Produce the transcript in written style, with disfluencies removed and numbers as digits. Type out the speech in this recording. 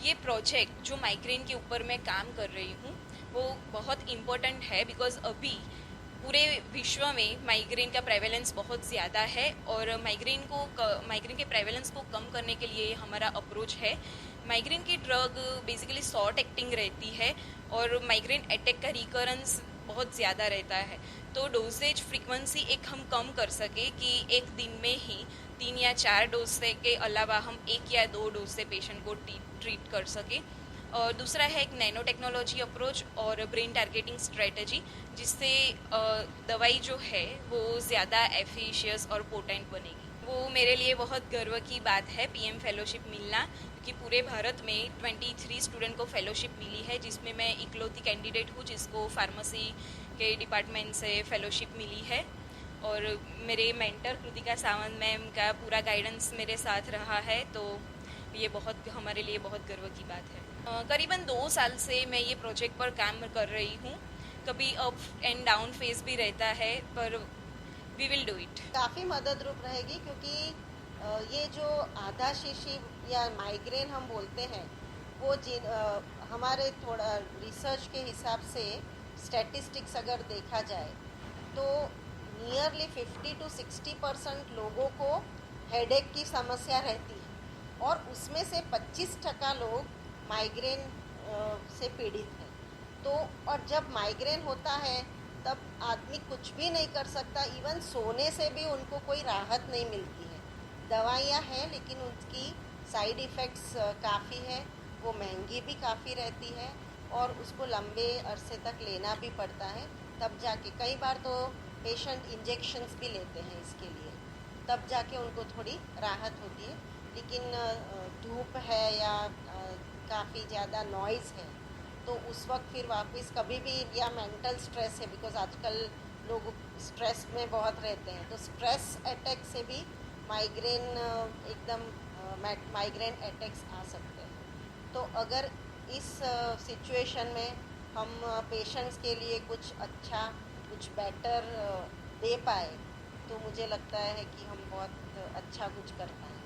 ये प्रोजेक्ट जो माइग्रेन के ऊपर मैं काम कर रही हूँ वो बहुत इम्पोर्टेंट है, बिकॉज अभी पूरे विश्व में माइग्रेन का प्रेवलेंस बहुत ज़्यादा है और माइग्रेन के प्रेवलेंस को कम करने के लिए हमारा अप्रोच है। माइग्रेन की ड्रग बेसिकली शॉर्ट एक्टिंग रहती है और माइग्रेन अटैक का रिकरेंस बहुत ज़्यादा रहता है, तो डोजेज फ्रीक्वेंसी एक हम कम कर सके कि एक दिन में ही 3 या 4 डोज से के अलावा हम 1 या 2 डोज से पेशेंट को ट्रीट कर सके। और दूसरा है एक नैनो टेक्नोलॉजी अप्रोच और ब्रेन टारगेटिंग स्ट्रेटजी, जिससे दवाई जो है वो ज़्यादा एफिशियस और पोटेंट बनेगी। वो मेरे लिए बहुत गर्व की बात है पीएम फेलोशिप मिलना, क्योंकि पूरे भारत में 23 स्टूडेंट को फेलोशिप मिली है, जिसमें मैं इकलौती कैंडिडेट हूँ जिसको फार्मेसी के डिपार्टमेंट से फेलोशिप मिली है। और मेरे मेंटर कृतिका सावंत मैम का पूरा गाइडेंस मेरे साथ रहा है, तो ये बहुत हमारे लिए बहुत गर्व की बात है। करीबन 2 साल से मैं ये प्रोजेक्ट पर काम कर रही हूँ। कभी अप एंड डाउन फेज भी रहता है, पर वी विल डू इट। काफ़ी मदद रूप रहेगी, क्योंकि ये जो आधा शीशी या माइग्रेन हम बोलते हैं वो हमारे थोड़ा रिसर्च के हिसाब से स्टैटिस्टिक्स अगर देखा जाए तो नियरली 50 to 60% लोगों को हेडेक की समस्या रहती है और उसमें से 25% लोग माइग्रेन से पीड़ित हैं। तो और जब माइग्रेन होता है तब आदमी कुछ भी नहीं कर सकता, इवन सोने से भी उनको कोई राहत नहीं मिलती है। दवाइयाँ हैं लेकिन उसकी साइड इफ़ेक्ट्स काफ़ी है, वो महंगी भी काफ़ी रहती है और उसको लंबे अरसे तक लेना भी पड़ता है। तब जाके कई बार तो पेशेंट इंजेक्शन्स भी लेते हैं इसके लिए, तब जाके उनको थोड़ी राहत होती है। लेकिन धूप है या काफ़ी ज़्यादा नॉइज़ है तो उस वक्त फिर वापस कभी भी, या मेंटल स्ट्रेस है बिकॉज आजकल लोग स्ट्रेस में बहुत रहते हैं, तो स्ट्रेस अटैक से भी माइग्रेन एकदम माइग्रेन अटैक्स आ सकते हैं। तो अगर इस सिचुएशन में हम पेशेंट्स के लिए कुछ अच्छा, कुछ बेटर दे पाए तो मुझे लगता है कि हम बहुत अच्छा कुछ कर पाए।